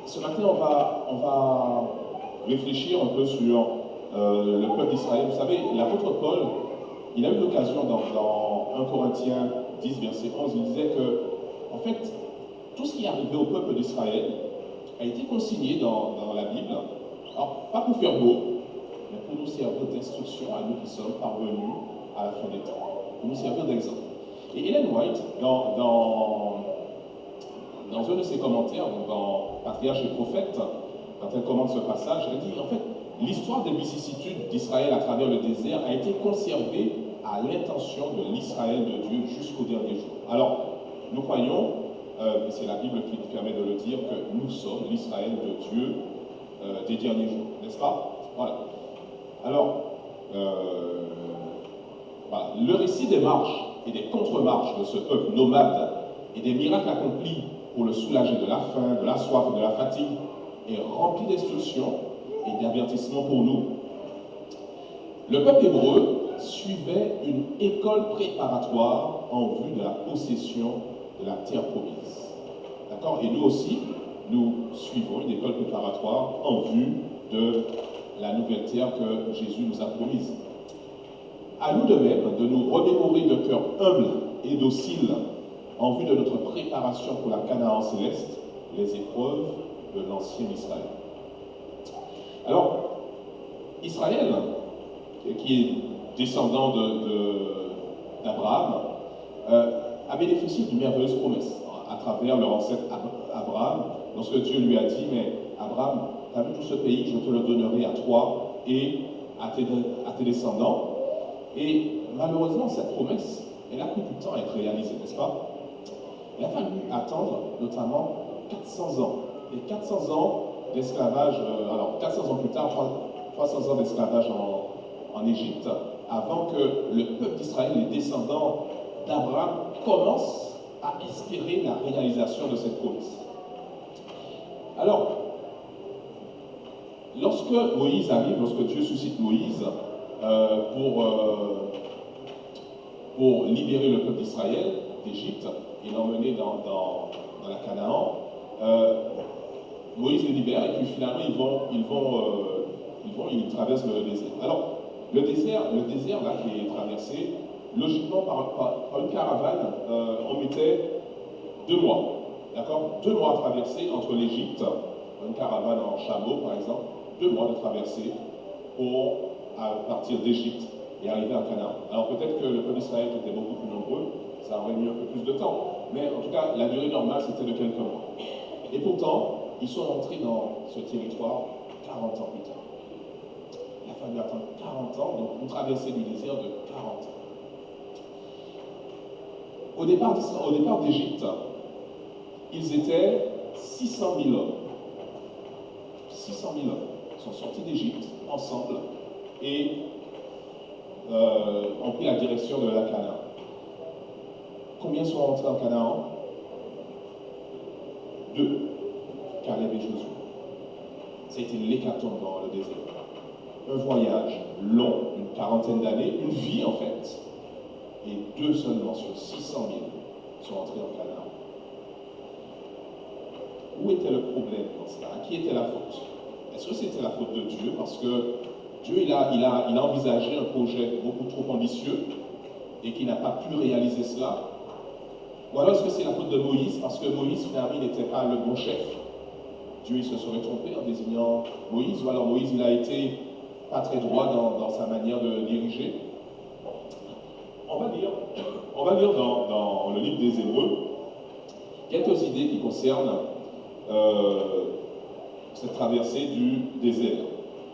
Ce matin, on va réfléchir un peu sur le peuple d'Israël. Vous savez, l'apôtre Paul, il a eu l'occasion dans 1 Corinthiens 10, verset 11, il disait que, en fait, tout ce qui est arrivé au peuple d'Israël a été consigné dans la Bible. Alors, pas pour faire beau, mais pour nous servir d'instruction à nous qui sommes parvenus à la fin des temps, pour nous servir d'exemple. Et Ellen White, dans un de ses commentaires, dans Patriarche et Prophète, quand elle commente ce passage, elle dit, en fait, l'histoire des vicissitudes d'Israël à travers le désert a été conservée à l'intention de l'Israël de Dieu jusqu'au dernier jour. Alors, nous croyons, et c'est la Bible qui nous permet de le dire, que nous sommes l'Israël de Dieu des derniers jours, n'est-ce pas? Voilà. Alors, voilà. Le récit des marches et des contre-marches de ce peuple nomade et des miracles accomplis pour le soulager de la faim, de la soif et de la fatigue est rempli d'instructions et d'avertissements pour nous. Le peuple hébreu suivait une école préparatoire en vue de la possession de la terre promise. D'accord? Et nous aussi, nous suivons une école préparatoire en vue de la nouvelle terre que Jésus nous a promise. À nous de même de nous remémorer de cœur humble et docile en vue de notre préparation pour la Canaan céleste, les épreuves de l'ancien Israël. Alors, Israël, qui est descendant d'Abraham, a bénéficié d'une merveilleuse promesse à travers leur ancêtre Abraham, lorsque Dieu lui a dit, mais Abraham, tu as vu tout ce pays, je te le donnerai à toi et à tes descendants. Et malheureusement, cette promesse, elle a pris du temps à être réalisée, n'est-ce pas? Il a fallu attendre notamment 400 ans. Et 400 ans d'esclavage, alors 400 ans plus tard, 300 ans d'esclavage en Égypte, avant que le peuple d'Israël, les descendants d'Abraham, commencent à espérer la réalisation de cette promesse. Alors, lorsque Moïse arrive, lorsque Dieu suscite Moïse pour libérer le peuple d'Israël d'Égypte et l'emmener dans la Canaan, Moïse les libère et puis finalement ils traversent le désert. Alors, le désert là qui est traversé, logiquement par une caravane, on mettait 2 mois. D'accord? 2 mois à traverser entre l'Égypte, une caravane en chameau par exemple, 2 mois de traversée pour partir d'Égypte et arriver à Canaan. Alors peut-être que le peuple d'Israël qui était beaucoup plus nombreux, ça aurait mis un peu plus de temps. Mais en tout cas, la durée normale, c'était de quelques mois. Et pourtant, ils sont entrés dans ce territoire 40 ans plus tard. Il a fallu attendre 40 ans, donc une traversée du désert de 40 ans. Au départ d'Égypte, ils étaient 600 000 hommes. 600 000 hommes sont sortis d'Égypte ensemble et ont pris la direction de la Canaan. Combien sont rentrés en Canaan? 2. Caleb et Josué. C'était l'hécatombe dans le désert. Un voyage long, une quarantaine d'années, une vie en fait, et 2 seulement sur 600 000 sont entrés en Canaan. Où était le problème dans cela? À qui était la faute? Est-ce que c'était la faute de Dieu? Parce que Dieu il a envisagé un projet beaucoup trop ambitieux et qui n'a pas pu réaliser cela? Ou alors est-ce que c'est la faute de Moïse? Parce que Moïse finalement n'était pas le bon chef. Dieu il se serait trompé en désignant Moïse, ou alors Moïse il a été pas très droit dans sa manière de diriger. On va lire dans le livre des Hébreux quelques idées qui concernent cette traversée du désert.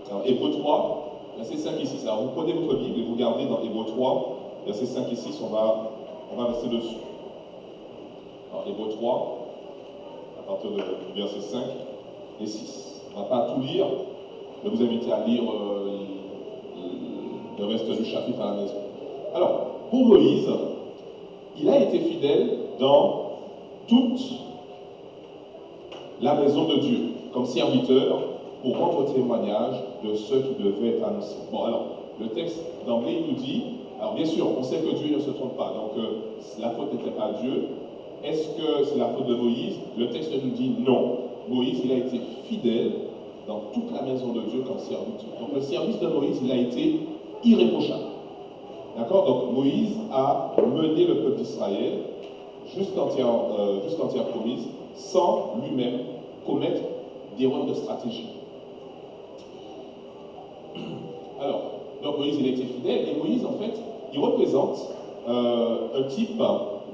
Alors, Hébreux 3, versets 5 et 6. Alors, vous prenez votre Bible et vous regardez dans Hébreux 3, versets 5 et 6, on va rester dessus. Alors, Hébreux 3, à partir du verset 5 et 6. On ne va pas tout lire, je vais vous inviter à lire le reste du chapitre à la maison. Alors, pour Moïse, il a été fidèle dans toute la maison de Dieu, comme serviteur, pour rendre témoignage de ce qui devait être annoncé. Bon, alors, le texte d'emblée, il nous dit, alors bien sûr, on sait que Dieu ne se trompe pas, donc la faute n'était pas Dieu. Est-ce que c'est la faute de Moïse? Le texte nous dit non. Moïse, il a été fidèle dans toute la maison de Dieu comme serviteur. Donc le service de Moïse, il a été irréprochable. D'accord? Donc Moïse a mené le peuple d'Israël jusqu'en terre promise, sans lui-même commettre d'erreurs de stratégie. Alors, donc Moïse, il a été fidèle, et Moïse, en fait, il représente un type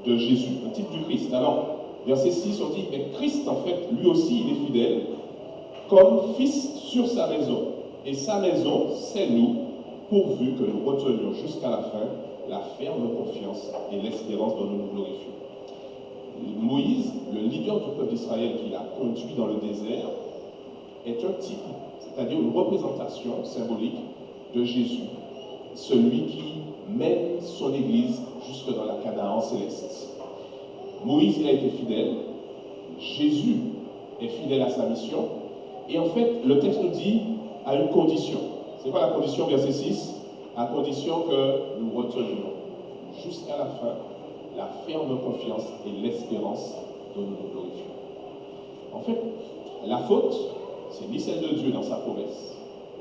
de Jésus, un type du Christ. Alors, verset 6, on dit, mais Christ, en fait, lui aussi, il est fidèle, comme fils sur sa maison. Et sa maison, c'est nous, pourvu que nous retenions jusqu'à la fin la ferme confiance et l'espérance dont nous nous glorifions. Moïse, le leader du peuple d'Israël qui l'a conduit dans le désert, est un type, c'est-à-dire une représentation symbolique de Jésus, celui qui mène son Église jusque dans la Canaan céleste. Moïse, il a été fidèle, Jésus est fidèle à sa mission, et en fait, le texte nous dit à une condition. C'est quoi la condition, verset 6? À condition que nous retenions jusqu'à la fin la ferme confiance et l'espérance dont nous nous glorifions. En fait, la faute, c'est ni celle de Dieu dans sa promesse,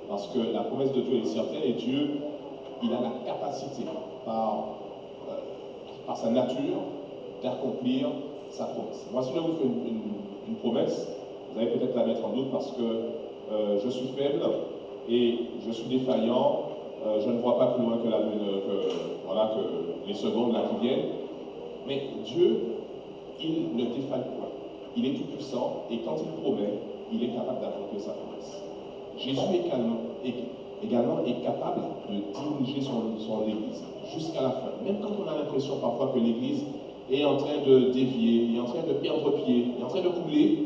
parce que la promesse de Dieu est certaine et Dieu, il a la capacité, par sa nature, d'accomplir sa promesse. Moi, si je vous fais une promesse, vous allez peut-être la mettre en doute parce que je suis faible et je suis défaillant, je ne vois pas plus loin que les secondes là qui viennent. Mais Dieu, il ne défaille pas. Il est tout puissant et quand il promet, il est capable d'accomplir sa promesse. Jésus également est capable de diriger son Église jusqu'à la fin. Même quand on a l'impression parfois que l'Église est en train de dévier, est en train de perdre pied, est en train de couler,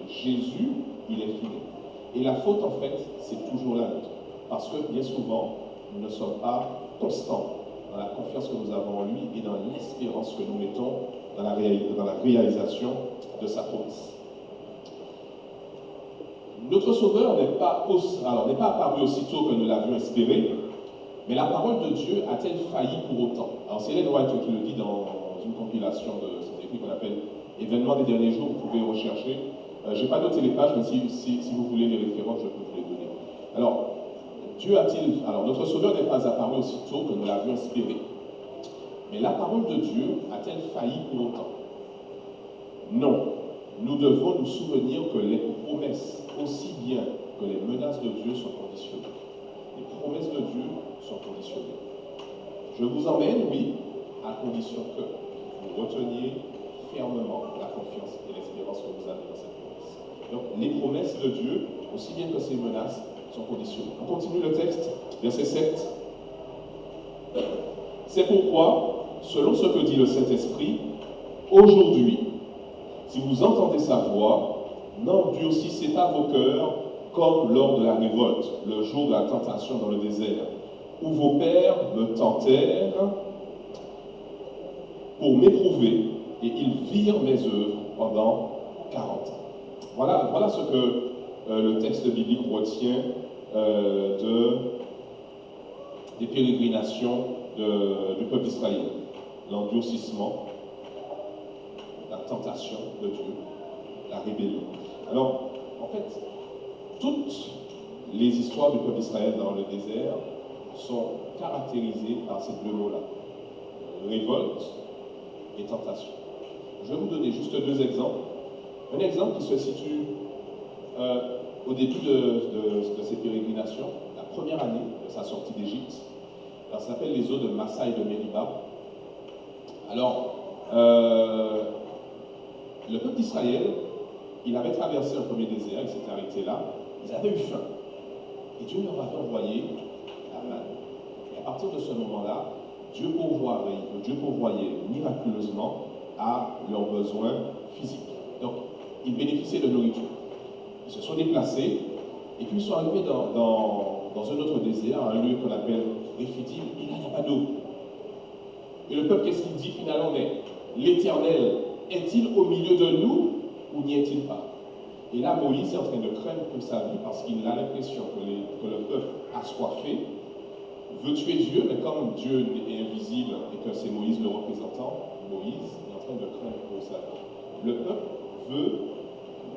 Jésus, il est fidèle. Et la faute, en fait, c'est toujours la nôtre. Parce que bien souvent, nous ne sommes pas constants dans la confiance que nous avons en lui et dans l'espérance que nous mettons dans la réalisation de sa promesse. Notre Sauveur n'est pas apparu aussitôt que nous l'avions espéré, mais la parole de Dieu a-t-elle failli pour autant? Alors c'est Ellen White qui le dit dans une compilation de ses écrits qu'on appelle Événements des derniers jours, vous pouvez rechercher. Je n'ai pas noté les pages, mais si vous voulez les références, je peux vous les donner. Alors, notre Sauveur n'est pas apparu aussitôt que nous l'avions espéré. Mais la parole de Dieu a-t-elle failli pour autant? Non. Nous devons nous souvenir que les promesses, aussi bien que les menaces de Dieu, sont conditionnées. Les promesses de Dieu sont conditionnées. Je vous emmène, oui, à condition que vous reteniez fermement la confiance et l'espérance que vous avez dans cette promesse. Donc, les promesses de Dieu, aussi bien que ses menaces, sont conditionnées. On continue le texte, verset 7. C'est pourquoi, selon ce que dit le Saint-Esprit, aujourd'hui, si vous entendez sa voix, n'endurcissez pas vos cœurs comme lors de la révolte, le jour de la tentation dans le désert, où vos pères me tentèrent pour m'éprouver, et ils virent mes œuvres pendant 40 ans. Voilà ce que le texte biblique retient des pérégrinations du peuple d'Israël. L'endurcissement, la tentation de Dieu, la rébellion. Alors, en fait, toutes les histoires du peuple d'Israël dans le désert sont caractérisées par ces deux mots-là. Révolte et tentation. Je vais vous donner juste deux exemples. Un exemple qui se situe au début de ces pérégrinations, la première année de sa sortie d'Égypte. Ça s'appelle les eaux de Massa et de Mériba. Alors, le peuple d'Israël, il avait traversé un premier désert, il s'était arrêté là, ils avaient eu faim. Et Dieu leur avait envoyé la manne. Et à partir de ce moment-là, Dieu pourvoyait miraculeusement à leurs besoins physiques. Donc, ils bénéficiaient de nourriture. Ils se sont déplacés, et puis ils sont arrivés dans un autre désert, un lieu qu'on appelle Réphidim, et là, il n'y a pas d'eau. Et le peuple, qu'est-ce qu'il dit finalement? Mais l'Éternel est-il au milieu de nous ou n'y est-il pas? Et là, Moïse est en train de craindre pour sa vie parce qu'il a l'impression que le peuple assoiffé veut tuer Dieu, mais comme Dieu est invisible et que c'est Moïse le représentant, Moïse est en train de craindre pour sa vie. Le peuple veut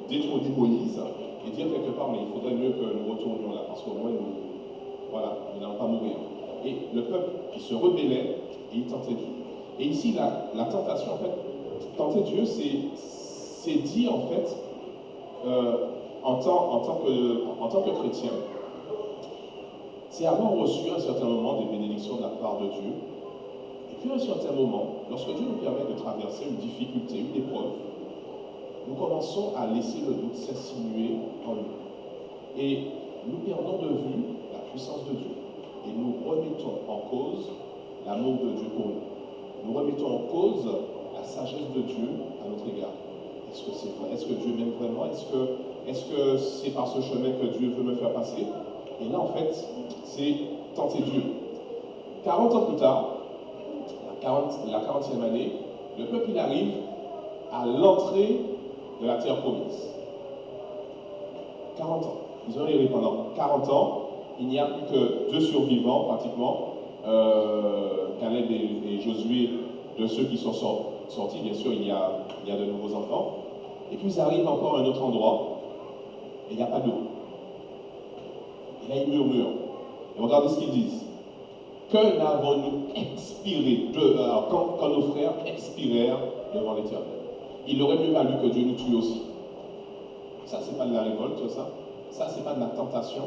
détrôner Moïse et dire quelque part, mais il faudrait mieux que nous retournions là, parce qu'au moins, nous n'allons pas mourir. Et le peuple, il se rebellait et il tentait Dieu. Et ici, la tentation, en fait, tenter Dieu, c'est dire, en fait, en tant que chrétien, c'est avoir reçu à un certain moment des bénédictions de la part de Dieu. Et puis à un certain moment, lorsque Dieu nous permet de traverser une difficulté, une épreuve, nous commençons à laisser le doute s'insinuer en nous. Et nous perdons de vue la puissance de Dieu. Et nous remettons en cause l'amour de Dieu pour nous. Nous remettons en cause la sagesse de Dieu à notre égard. Est-ce que c'est vrai? Est-ce que Dieu m'aime vraiment? Est-ce que c'est par ce chemin que Dieu veut me faire passer? Et là, en fait, c'est tenter Dieu. 40 ans plus tard, la 40e année, le peuple il arrive à l'entrée de la terre promise. 40 ans. Ils ont erré pendant 40 ans. Il n'y a plus que 2 survivants, pratiquement, Caleb et Josué, de ceux qui sont sortis. Bien sûr, il y a de nouveaux enfants. Et puis, ils arrivent encore à un autre endroit, et il n'y a pas d'eau. Et là, ils murmurent. Et regardez ce qu'ils disent. Que n'avons-nous expiré quand nos frères expirèrent devant l'Éternel? Il aurait mieux valu que Dieu nous tue aussi. Ça, c'est pas de la révolte, ça. Ça, c'est pas de la tentation.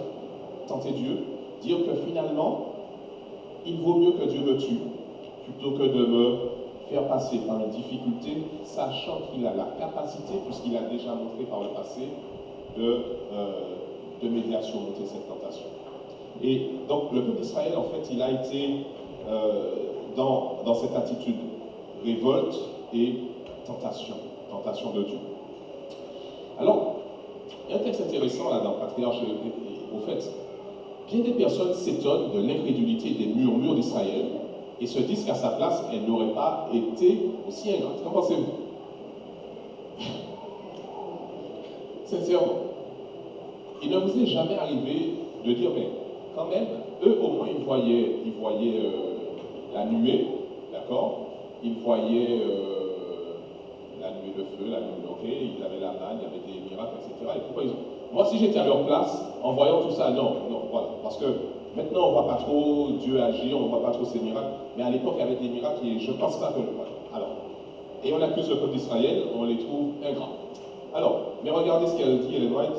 Tenter Dieu. Dire que finalement, il vaut mieux que Dieu me tue plutôt que de me faire passer par une difficulté, sachant qu'il a la capacité, puisqu'il a déjà montré par le passé, de m'aider à surmonter cette tentation. Et donc, le peuple d'Israël, en fait, il a été dans cette attitude révolte et tentation de Dieu. Alors, il y a un texte intéressant là dans Patriarche, au fait, bien des personnes s'étonnent de l'incrédulité des murmures d'Israël et se disent qu'à sa place, elle n'aurait pas été aussi ingrate. Qu'en pensez-vous? Sincèrement, il ne vous est jamais arrivé de dire, mais quand même, eux au moins ils voyaient la nuée, d'accord? Ils voyaient la nuée de feu, la nuée dorée, ils avaient la manne, il y avait des miracles, etc. Et pourquoi ils ont... Moi, si j'étais à leur place, en voyant tout ça, non, voilà. Parce que maintenant, on ne voit pas trop Dieu agir, on ne voit pas trop ses miracles. Mais à l'époque, il y avait des miracles et je ne pense pas que... Voilà. Alors, et on accuse le peuple d'Israël, on les trouve ingrats. Alors, mais regardez ce qu'elle dit, Ellen White.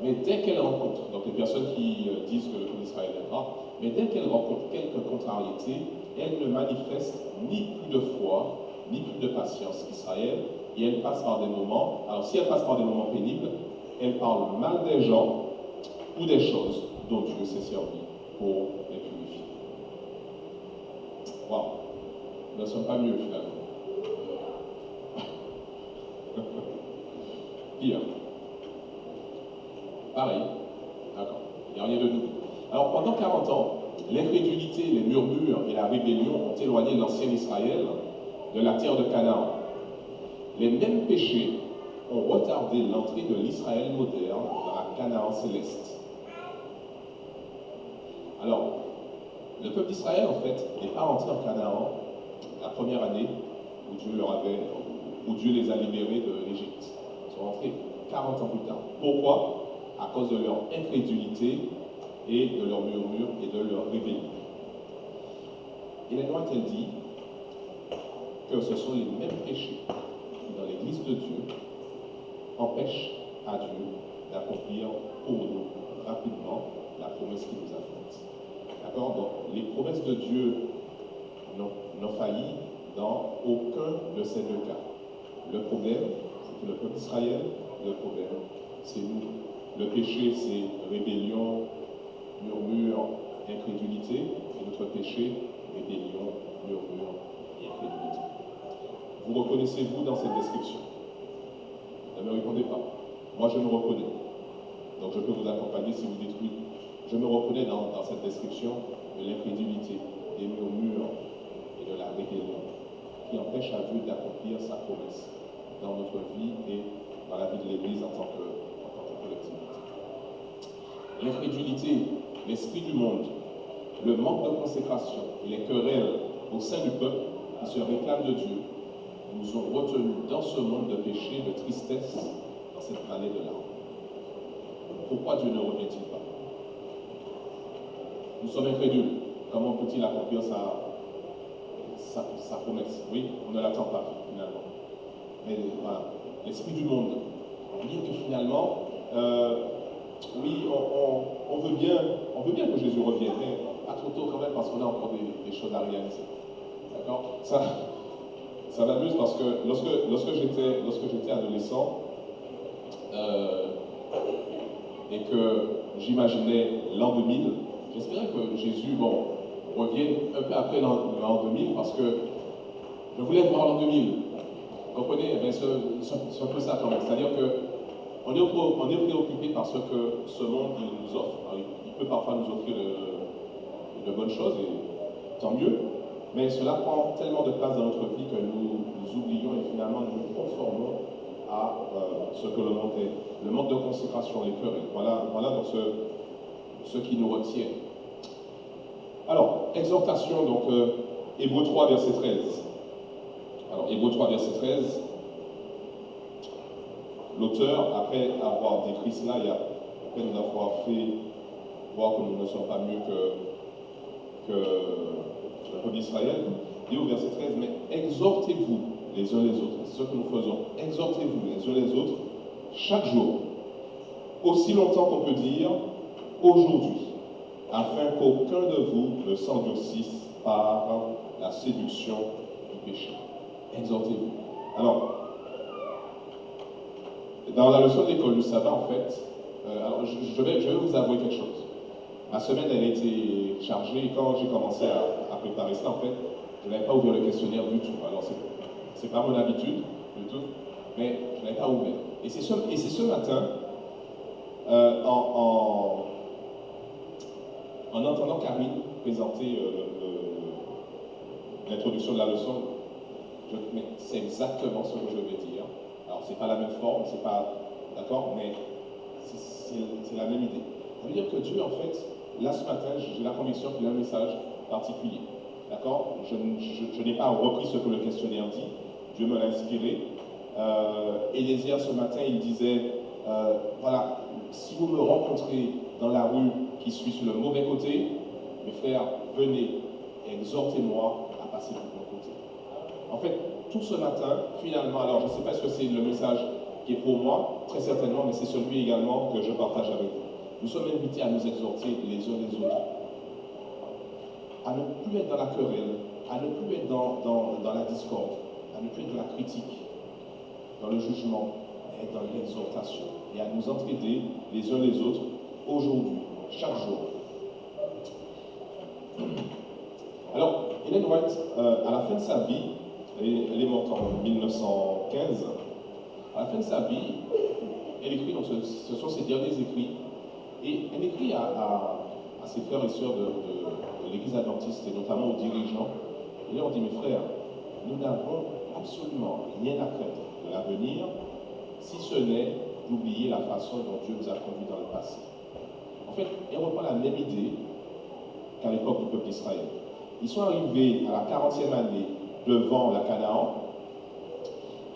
Mais dès qu'elle rencontre, donc les personnes qui disent que le peuple d'Israël est ingrat, mais dès qu'elle rencontre quelques contrariétés, elle ne manifeste ni plus de foi, ni plus de patience qu'Israël, et elle passe par des moments, alors si elle passe par des moments pénibles, elle parle mal des gens ou des choses dont Dieu s'est servi pour les purifier. Waouh, nous ne sommes pas mieux finalement. Pire. Pareil. D'accord. Il n'y a rien de nouveau. Alors pendant 40 ans, l'incrédulité, les murmures et la rébellion ont éloigné l'ancien Israël de la terre de Canaan. Les mêmes péchés ont retardé l'entrée de l'Israël moderne dans la Canaan céleste. Alors, le peuple d'Israël, en fait, n'est pas entré en Canaan la première année où Dieu les a libérés de l'Égypte. Ils sont entrés 40 ans plus tard. Pourquoi? À cause de leur incrédulité et de leur murmure et de leur rébellion. Et la loi, elle dit que ce sont les mêmes péchés qui, dans l'Église de Dieu, empêchent à Dieu d'accomplir pour nous rapidement la promesse qu'il nous a faite. D'accord? Donc, les promesses de Dieu n'ont failli dans aucun de ces deux cas. Le problème, c'est que le peuple d'Israël, le problème, c'est nous. Le péché, c'est rébellion, murmure, incrédulité. Et notre péché, rébellion, murmure et incrédulité. Vous reconnaissez-vous dans cette description? Ne me répondez pas. Moi, je me reconnais. Donc, je peux vous accompagner si vous dites oui. Je me reconnais dans cette description de l'incrédulité, des murmures et de la rébellion qui empêche à Dieu d'accomplir sa promesse dans notre vie et dans la vie de l'Église en tant que collectivité. L'incrédulité, l'esprit du monde, le manque de consécration et les querelles au sein du peuple qui se réclament de Dieu nous ont retenus dans ce monde de péché, de tristesse, dans cette vallée de larmes. Pourquoi Dieu ne revient-il pas? Nous sommes incrédules. Comment peut-il accomplir sa promesse? Oui, on ne l'attend pas finalement. Mais voilà, l'esprit du monde. On dit que finalement, oui, on veut bien que Jésus revienne, mais pas trop tôt quand même parce qu'on a encore des choses à réaliser. D'accord? Ça m'amuse parce que lorsque j'étais adolescent et que j'imaginais l'an 2000, j'espérais que Jésus revienne un peu après l'an 2000 parce que je voulais voir l'an 2000. Vous comprenez? C'est un peu ça quand même. C'est-à-dire qu'on est préoccupé par ce que ce monde nous offre. Alors, il peut parfois nous offrir de bonnes choses, et tant mieux. Mais cela prend tellement de place dans notre vie que nous oublions et finalement nous nous conformons à ce que le monde est. Le manque de consécration, les pleurs. Voilà donc ce qui nous retient. Alors, exhortation, donc, Hébreux 3, verset 13. Alors, Hébreux 3, verset 13. L'auteur, après avoir décrit cela, après nous avoir fait voir que nous ne sommes pas mieux que le peuple d'Israël, dit au verset 13, mais exhortez-vous les uns les autres, c'est ce que nous faisons, exhortez-vous les uns les autres chaque jour, aussi longtemps qu'on peut dire aujourd'hui, afin qu'aucun de vous ne s'endurcisse par la séduction du péché. Exhortez-vous. Alors, dans la leçon de l'école du sabbat, en fait, alors je vais vous avouer quelque chose. Ma semaine, elle a été chargée et quand j'ai commencé à préparer ça, en fait, je n'avais pas ouvert le questionnaire du tout. Alors, c'est pas mon habitude du tout, mais je n'avais pas ouvert. Et c'est ce matin, en entendant Karine présenter l'introduction de la leçon, mais c'est exactement ce que je vais dire. Alors, c'est pas la même forme, c'est pas, d'accord, mais c'est la même idée. Ça veut dire que Dieu, en fait, là ce matin, j'ai la conviction qu'il a un message particulier. D'accord? Je n'ai pas repris ce que le questionnaire dit. Dieu me l'a inspiré. Élésia, ce matin, il disait, voilà, si vous me rencontrez dans la rue qui suis sur le mauvais côté, mes frères, venez et exhortez-moi à passer du bon côté. En fait, tout ce matin, finalement, alors je ne sais pas ce que c'est le message qui est pour moi, très certainement, mais c'est celui également que je partage avec vous. Nous sommes invités à nous exhorter les uns les autres, à ne plus être dans la querelle, à ne plus être dans la discorde, à ne plus être dans la critique, dans le jugement, mais être dans l'exhortation, et à nous entraider les uns les autres aujourd'hui, chaque jour. Alors, Ellen White, à la fin de sa vie, elle est morte en 1915, à la fin de sa vie, elle écrit, donc ce sont ses derniers écrits, et elle écrit à ses frères et sœurs de l'église adventiste, et notamment aux dirigeants, et leur dit, mes frères, nous n'avons absolument rien à craindre de l'avenir, si ce n'est d'oublier la façon dont Dieu nous a conduits dans le passé. En fait, elle reprend la même idée qu'à l'époque du peuple d'Israël. Ils sont arrivés à la 40e année devant la Canaan,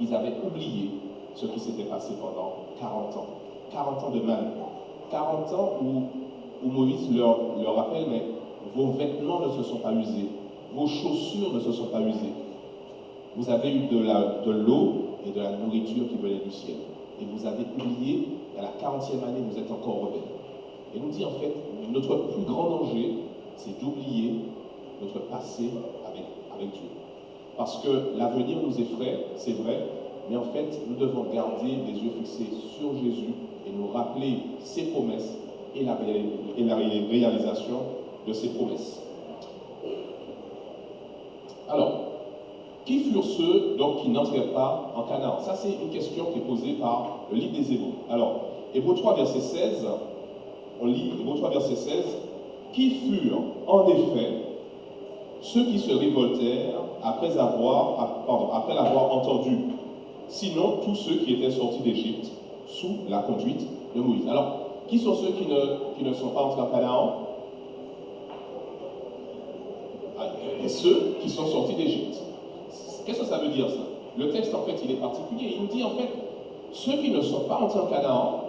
ils avaient oublié ce qui s'était passé pendant 40 ans. 40 ans de manne. 40 ans où Moïse leur rappelle, mais vos vêtements ne se sont pas usés, vos chaussures ne se sont pas usées. Vous avez eu de l'eau et de la nourriture qui venait du ciel. Et vous avez oublié, à la 40e année, vous êtes encore rebelles. Et nous dit en fait, notre plus grand danger, c'est d'oublier notre passé avec Dieu. Parce que l'avenir nous effraie, c'est vrai, mais en fait, nous devons garder les yeux fixés sur Jésus et nous rappeler ses promesses et la réalisation de ses promesses. Alors, qui furent ceux donc qui n'entrèrent pas en Canaan? Ça, c'est une question qui est posée par le livre des Hébreux. Alors, Hébreux 3, verset 16, on lit Hébreux 3, verset 16, qui furent en effet ceux qui se révoltèrent après l'avoir entendu, sinon tous ceux qui étaient sortis d'Égypte sous la conduite de Moïse. Alors, qui sont ceux qui ne sont pas entrés en Canaan? Et ceux qui sont sortis d'Égypte. Qu'est-ce que ça veut dire ça? Le texte en fait il est particulier. Il nous dit en fait, Ceux qui ne sont pas entrés en Canaan,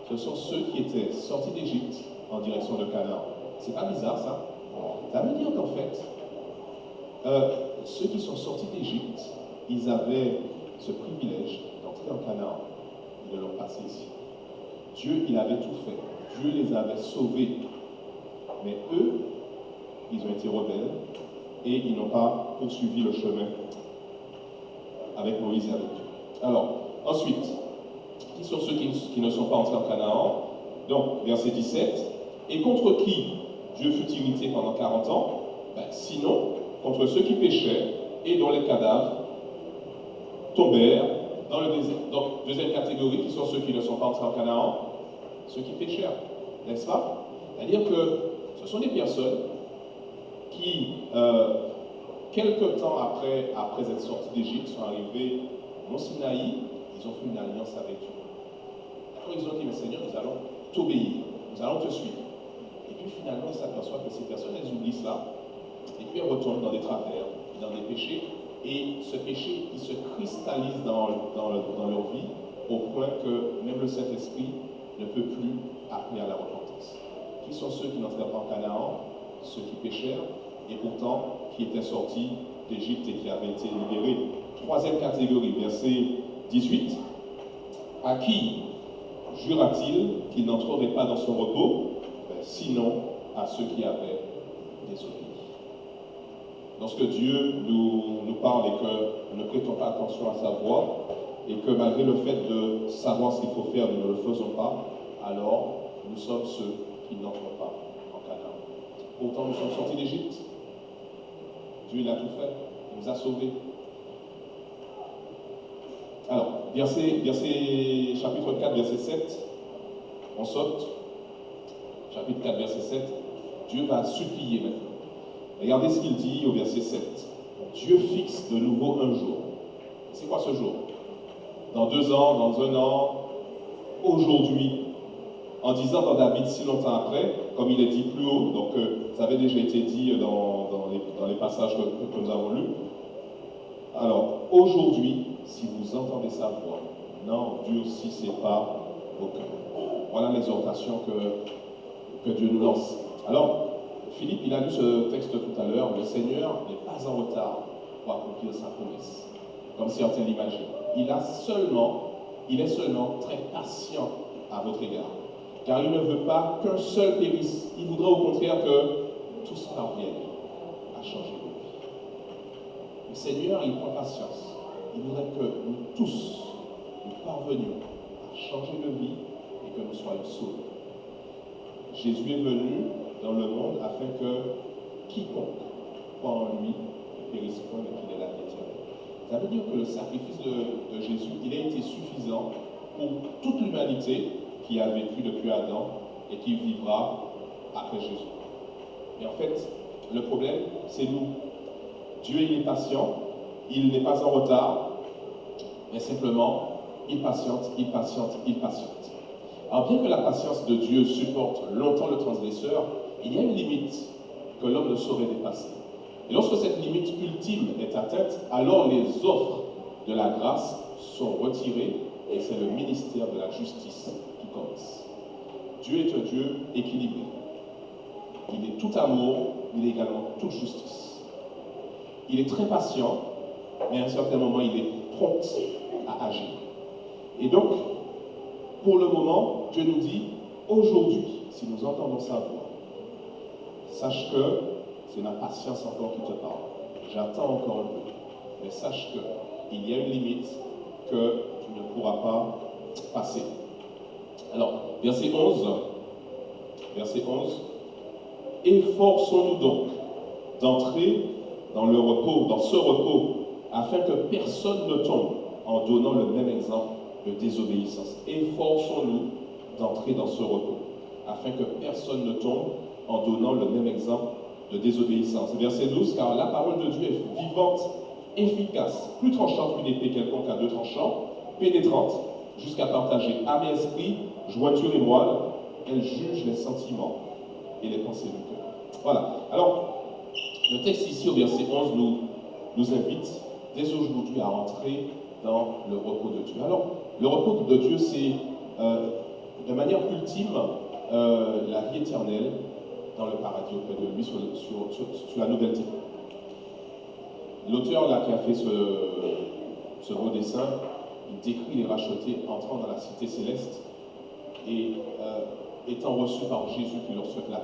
ce sont ceux qui étaient sortis d'Égypte en direction de Canaan. C'est pas bizarre ça? Ça veut dire qu'en fait, ceux qui sont sortis d'Égypte, ils avaient ce privilège d'entrer en Canaan. Ils ne l'ont pas saisi. Dieu, il avait tout fait. Dieu les avait sauvés. Mais eux, ils ont été rebelles et ils n'ont pas poursuivi le chemin avec Moïse et avec Dieu. Alors, ensuite, qui sont ceux qui ne sont pas entrés en Canaan? Donc, verset 17. Et contre qui Dieu fut irrité pendant 40 ans? Sinon, contre ceux qui péchaient et dont les cadavres tombèrent dans la deuxième catégorie, qui sont ceux qui ne sont pas entrés en Canaan, ceux qui péchèrent, n'est-ce pas? C'est-à-dire que ce sont des personnes qui, quelque temps après être sortis d'Égypte, sont arrivés au Mont Sinaï, ils ont fait une alliance avec Dieu. D'accord, ils ont dit, mais Seigneur, nous allons t'obéir, nous allons te suivre. Et puis finalement, ils s'aperçoivent que ces personnes, elles oublient cela, et puis elles retombent dans des travers, dans des péchés, et ce péché, il se cristallise dans leur vie, au point que même le Saint-Esprit ne peut plus appeler à la repentance. Qui sont ceux qui n'entrèrent pas en Canaan? Ceux qui péchèrent, et pourtant qui étaient sortis d'Égypte et qui avaient été libérés. Troisième catégorie, verset 18. À qui jura-t-il qu'il n'entrerait pas dans son repos? Sinon à ceux qui avaient désobéi. Lorsque Dieu nous parle et que nous ne prêtons pas attention à sa voix, et que malgré le fait de savoir ce qu'il faut faire, nous ne le faisons pas, alors nous sommes ceux qui n'entrent pas en Canaan. Pourtant, nous sommes sortis d'Égypte. Dieu, il a tout fait. Il nous a sauvés. Alors, chapitre 4, verset 7, on saute. Chapitre 4, verset 7, Dieu va supplier maintenant. Regardez ce qu'il dit au verset 7. Dieu fixe de nouveau un jour. C'est quoi ce jour? Dans 2 ans, dans 1 an, aujourd'hui. En disant dans David si longtemps après, comme il est dit plus haut, donc ça avait déjà été dit dans les passages que nous avons lus. Alors, aujourd'hui, si vous entendez sa voix, n'endurcissez pas vos cœurs. Voilà l'exhortation que Dieu nous lance. Alors, Philippe, il a lu ce texte tout à l'heure. Le Seigneur n'est pas en retard pour accomplir sa promesse, comme certains l'imaginent. Il est seulement très patient à votre égard, car il ne veut pas qu'un seul périsse. Il voudrait au contraire que tous parviennent à changer de vie. Le Seigneur, il prend patience. Il voudrait que nous tous, nous parvenions à changer de vie et que nous soyons sauvés. Jésus est venu dans le monde afin que quiconque croit en lui ne périsse point mais qu'il ait la vie éternelle. Ça veut dire que le sacrifice de Jésus, il a été suffisant pour toute l'humanité qui a vécu depuis Adam et qui vivra après Jésus. Mais en fait, le problème, c'est nous. Dieu, il est patient, il n'est pas en retard, mais simplement, il patiente, il patiente, il patiente. Alors bien que la patience de Dieu supporte longtemps le transgresseur, il y a une limite que l'homme ne saurait dépasser. Et lorsque cette limite ultime est atteinte, alors les offres de la grâce sont retirées et c'est le ministère de la justice qui commence. Dieu est un Dieu équilibré. Il est tout amour, il est également toute justice. Il est très patient, mais à un certain moment, il est prompt à agir. Et donc, pour le moment, Dieu nous dit, aujourd'hui, si nous entendons sa voix, sache que c'est ma patience encore qui te parle. J'attends encore un peu. Mais sache qu'il y a une limite que tu ne pourras pas passer. Alors, verset 11. Efforçons-nous donc d'entrer dans le repos, dans ce repos, afin que personne ne tombe en donnant le même exemple de désobéissance. Efforçons-nous d'entrer dans ce repos, afin que personne ne tombe en donnant le même exemple de désobéissance. Verset 12, car la parole de Dieu est vivante, efficace, plus tranchante qu'une épée quelconque à 2 tranchants, pénétrante, jusqu'à partager âme et esprit, jointure et moelle, elle juge les sentiments et les pensées du cœur. Voilà. Alors, le texte ici au verset 11 nous invite dès aujourd'hui à entrer dans le repos de Dieu. Alors, Le repos de Dieu, c'est de manière ultime la vie éternelle dans le paradis auprès de lui sur la nouvelle terre. L'auteur là qui a fait ce beau dessin, il décrit les rachetés entrant dans la cité céleste et étant reçus par Jésus qui leur souhaite la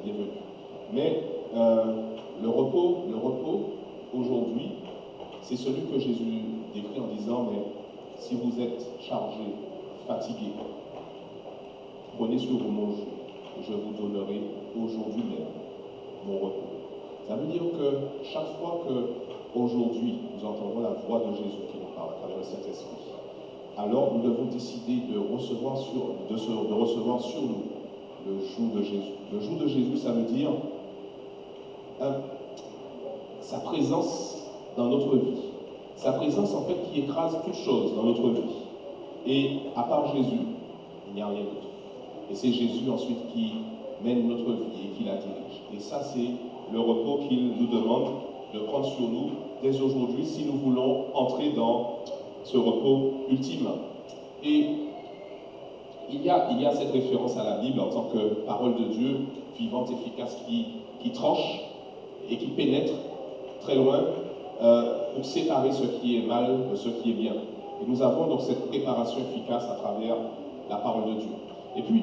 bienvenue. Mais le repos aujourd'hui, c'est celui que Jésus décrit en disant, mais si vous êtes chargé, fatigué, prenez sur vous mon joug, je vous donnerai aujourd'hui même mon repos. Ça veut dire que chaque fois qu'aujourd'hui nous entendrons la voix de Jésus qui nous parle à travers le Saint-Esprit, alors nous devons décider de recevoir sur nous le joug de Jésus. Le joug de Jésus, ça veut dire sa présence dans notre vie. Sa présence, en fait, qui écrase toute chose dans notre vie. Et à part Jésus, il n'y a rien d'autre. Et c'est Jésus ensuite qui mène notre vie et qui la dirige. Et ça, c'est le repos qu'il nous demande de prendre sur nous dès aujourd'hui si nous voulons entrer dans ce repos ultime. Et il y a cette référence à la Bible en tant que parole de Dieu vivante, efficace, qui tranche et qui pénètre très loin pour séparer ce qui est mal de ce qui est bien. Et nous avons donc cette préparation efficace à travers la parole de Dieu. Et puis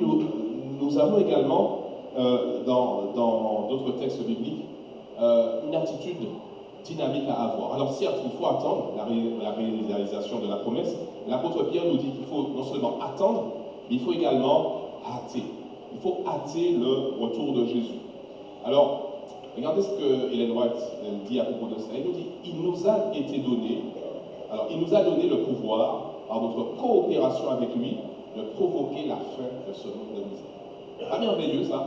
nous avons également dans d'autres textes bibliques une attitude dynamique à avoir. Alors certes, il faut attendre la réalisation de la promesse. L'apôtre Pierre nous dit qu'il faut non seulement attendre, mais il faut également hâter. Il faut hâter le retour de Jésus. Alors, regardez ce que Ellen White dit à propos de ça. Elle nous dit, il nous a été donné, alors il nous a donné le pouvoir, par notre coopération avec lui, de provoquer la fin de ce monde de misère. Pas merveilleux ça?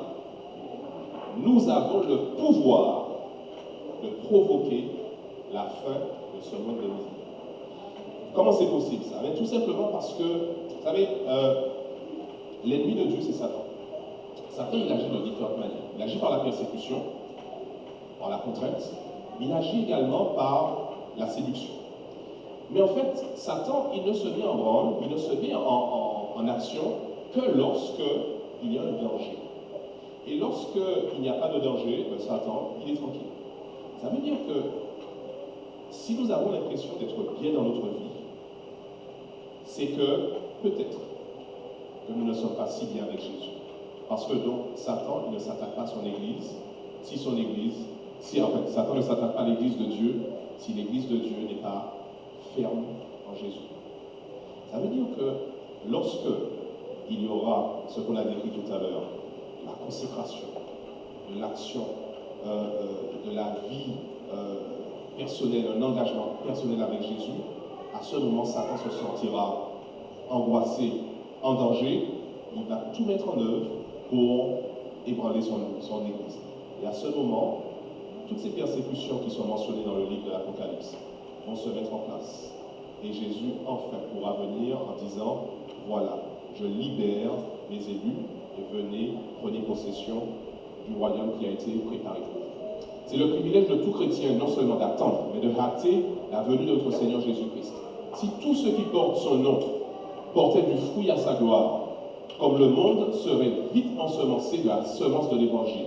Nous avons le pouvoir de provoquer la fin de ce monde de misère. Comment c'est possible ça? Mais tout simplement parce que, vous savez, l'ennemi de Dieu, c'est Satan. Satan, il agit de différentes manières. Il agit par la persécution, par la contrainte, mais il agit également par la séduction. Mais en fait, Satan, il ne se met en branle, il ne se met en action que lorsque il y a un danger. Et lorsqu'il n'y a pas de danger, Satan, il est tranquille. Ça veut dire que si nous avons l'impression d'être bien dans notre vie, c'est que peut-être que nous ne sommes pas si bien avec Jésus. Parce que donc, Satan, il ne s'attaque pas à son Église. En fait, Satan ne s'attaque pas à l'Église de Dieu si l'Église de Dieu n'est pas ferme en Jésus. Ça veut dire que lorsque il y aura ce qu'on a décrit tout à l'heure, la consécration, de l'action, de la vie personnelle, un engagement personnel avec Jésus, à ce moment, Satan se sentira angoissé, en danger, il va tout mettre en œuvre pour ébranler son Église. Et à ce moment, toutes ces persécutions qui sont mentionnées dans le livre de l'Apocalypse vont se mettre en place. Et Jésus, enfin, pourra venir en disant, voilà, je libère mes élus et venez, prenez possession du royaume qui a été préparé pour vous. C'est le privilège de tout chrétien, non seulement d'attendre, mais de hâter la venue de notre Seigneur Jésus-Christ. Si tous ceux qui portent son nom portaient du fruit à sa gloire, comme le monde serait vite ensemencé de la semence de l'Évangile,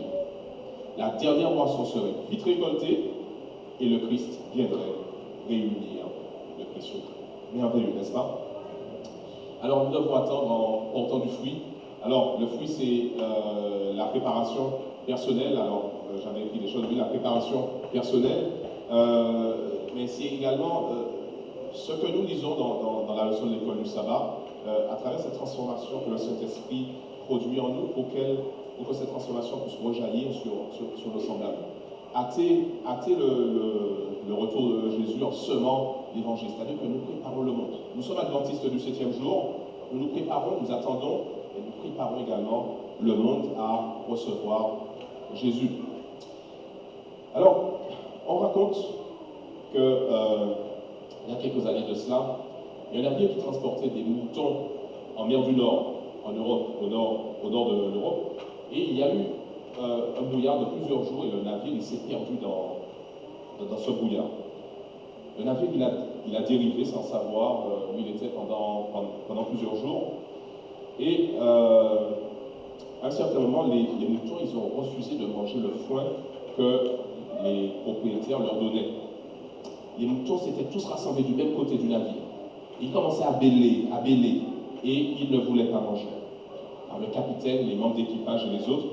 la dernière moisson serait vite récoltée et le Christ viendrait réunir le précieux. Merveilleux, n'est-ce pas? Alors nous devons attendre en portant du fruit. Alors le fruit, c'est la préparation personnelle. Alors j'avais écrit des choses, oui, la préparation personnelle, mais c'est également ce que nous lisons dans la leçon de l'école du sabbat, à travers cette transformation que le Saint-Esprit produit en nous pour que cette transformation puisse rejaillir sur nos semblables. Hâter le retour de Jésus en semant l'évangile, c'est-à-dire que nous préparons le monde. Nous sommes adventistes du 7e jour, nous nous préparons, nous attendons et nous préparons également le monde à recevoir Jésus. Alors, on raconte que il y a quelques années de cela, il y a un navire qui transportait des moutons en mer du Nord, en Europe, au nord de l'Europe, et il y a eu un brouillard de plusieurs jours et le navire s'est perdu dans ce brouillard. Le navire il a dérivé sans savoir où il était pendant plusieurs jours. Et à un certain moment, les moutons, ils ont refusé de manger le foin que les propriétaires leur donnaient. Les moutons s'étaient tous rassemblés du même côté du navire. Ils commençaient à bêler, et ils ne voulaient pas manger. Alors le capitaine, les membres d'équipage et les autres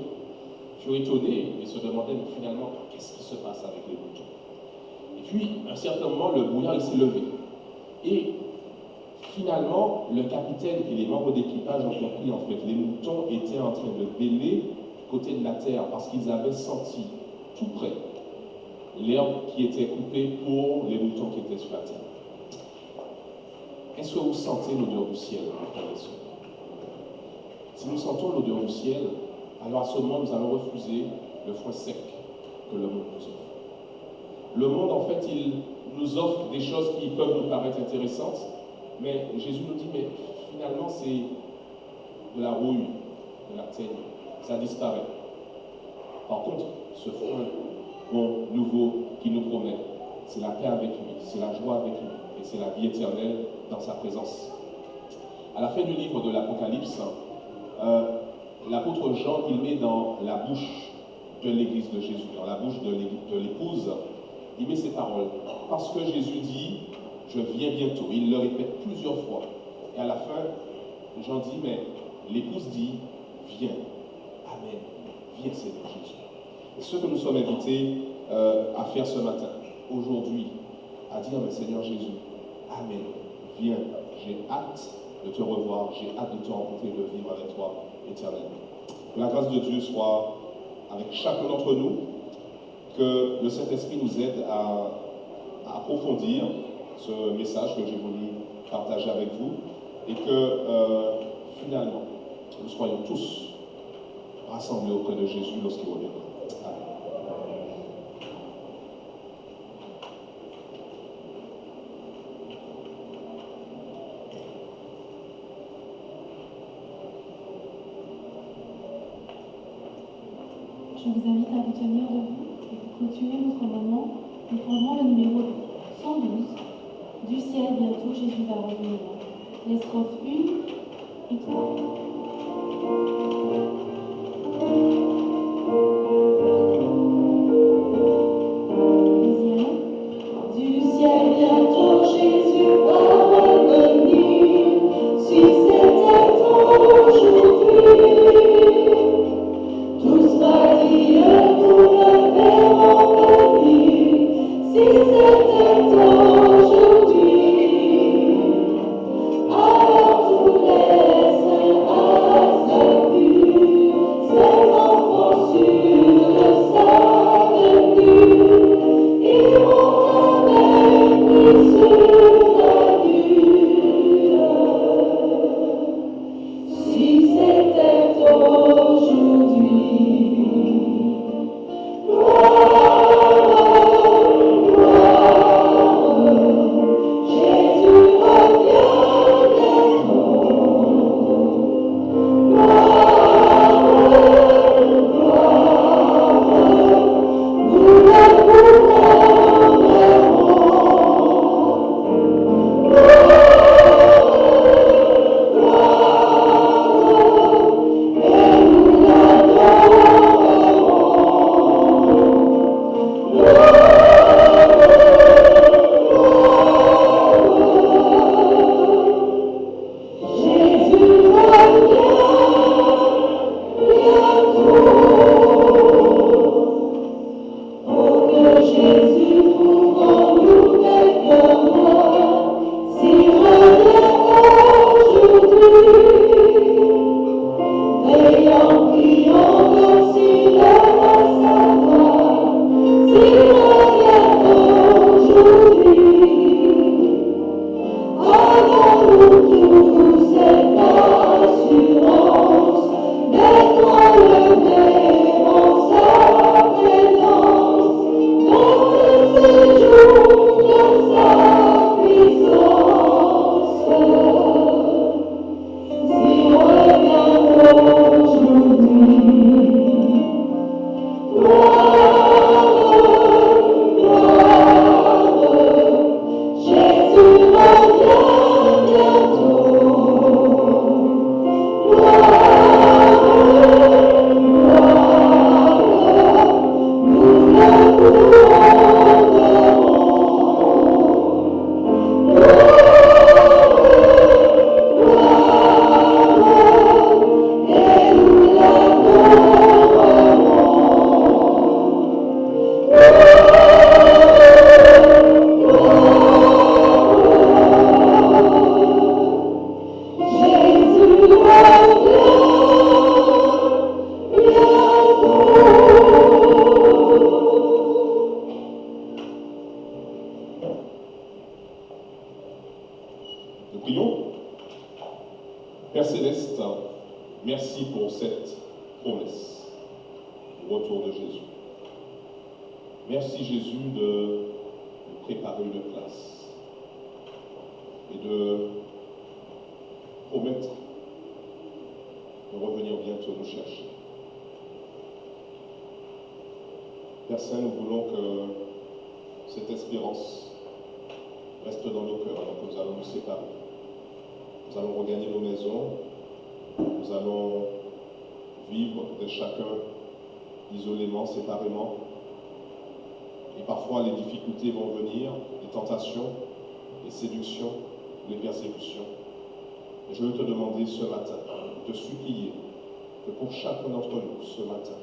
furent étonnés et se demandaient mais finalement qu'est-ce qui se passe avec les moutons. Et puis, à un certain moment, le brouillard s'est levé. Et finalement, le capitaine et les membres d'équipage ont compris en fait, les moutons étaient en train de bêler côté de la terre parce qu'ils avaient senti tout près l'herbe qui était coupée pour les moutons qui étaient sur la terre. Est-ce que vous sentez l'odeur du ciel, frères et sœurs? Si nous sentons l'odeur du ciel, alors à ce moment, nous allons refuser le foin sec que le monde nous offre. Le monde, en fait, il nous offre des choses qui peuvent nous paraître intéressantes, mais Jésus nous dit, mais finalement, c'est de la rouille, de la teigne, ça disparaît. Par contre, ce foin bon, nouveau qui nous promet, c'est la paix avec lui, c'est la joie avec lui, et c'est la vie éternelle dans sa présence. À la fin du livre de l'Apocalypse, l'apôtre Jean, il met dans la bouche de l'église de Jésus, dans la bouche de l'épouse, il met ces paroles. Parce que Jésus dit, je viens bientôt. Il le répète plusieurs fois. Et à la fin, Jean dit, mais l'épouse dit, viens. Amen. Viens, Seigneur Jésus. Et ce que nous sommes invités à faire ce matin, aujourd'hui, à dire, mais Seigneur Jésus, Amen. Viens. J'ai hâte de te revoir. J'ai hâte de te rencontrer, de vivre avec toi éternellement. Que la grâce de Dieu soit avec chacun d'entre nous, que le Saint-Esprit nous aide à approfondir ce message que j'ai voulu partager avec vous et que finalement, nous soyons tous rassemblés auprès de Jésus lorsqu'il reviendra. Amen. Je vous invite à vous tenir debout et pour clôturer notre moment, nous prendrons le numéro 112. Du ciel, bientôt Jésus va revenir. Les strophes 1 et 3. Merci pour cette promesse, le retour de Jésus. Merci Jésus de nous préparer une place et de promettre de revenir bientôt nous chercher. Père Saint, nous voulons que cette espérance reste dans nos cœurs alors que nous allons nous séparer. Nous allons regagner nos maisons, nous allons vivre peut-être chacun isolément, séparément. Et parfois les difficultés vont venir, les tentations, les séductions, les persécutions. Et je veux te demander ce matin, te supplier que pour chacun d'entre nous ce matin,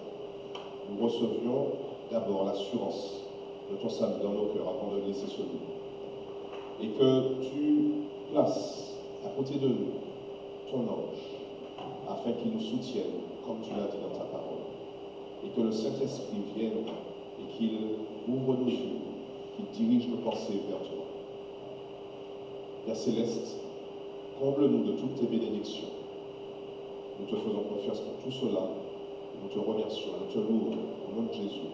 nous recevions d'abord l'assurance de ton salut dans nos cœurs avant de laisser ce lieu. Et que tu places à côté de nous ton ange afin qu'il nous soutienne comme tu l'as dit dans ta parole. Et que le Saint-Esprit vienne et qu'il ouvre nos yeux, qu'il dirige nos pensées vers toi. Père Céleste, comble-nous de toutes tes bénédictions. Nous te faisons confiance pour tout cela. Nous te remercions, nous te louons au nom de Jésus.